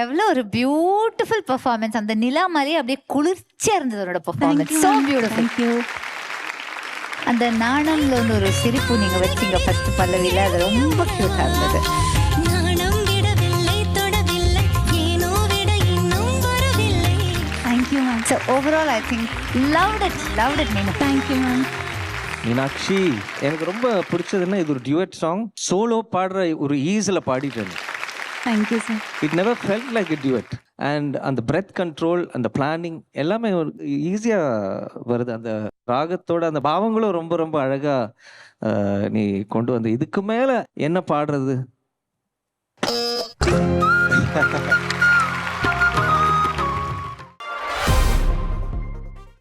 எவ்வளவு ஒரு beautiful performance. அந்த நிலா மாதிரி அப்படியே குளிர்ச்சியா இருந்தது அவரோட பெர்ஃபார்மன்ஸ். So beautiful. அந்த நாணம்ல வந்து ஒரு சிரிப்பு நீங்க வச்சீங்க ஃபர்ஸ்ட் பல்லவியில, அது ரொம்ப கியூட்டா இருந்தது. Thank you ma'am. So overall I think loved it Meenu. Thank you ma'am. Meenakshi, எனக்கு ரொம்ப பிடிச்சதுன்னா இது ஒரு டியூட் சாங். சோலோ பாடுற ஒரு ஈஸில் பாடிட்டேன். Thank you sir. It never felt like a Dude. And அந்த பிரெத் கண்ட்ரோல், அந்த பிளானிங் எல்லாமே ஈஸியாக வருது. அந்த ராகத்தோட அந்த பாவங்களும் ரொம்ப ரொம்ப அழகாக நீ கொண்டு வந்து இதுக்கு மேலே என்ன பாடுறது?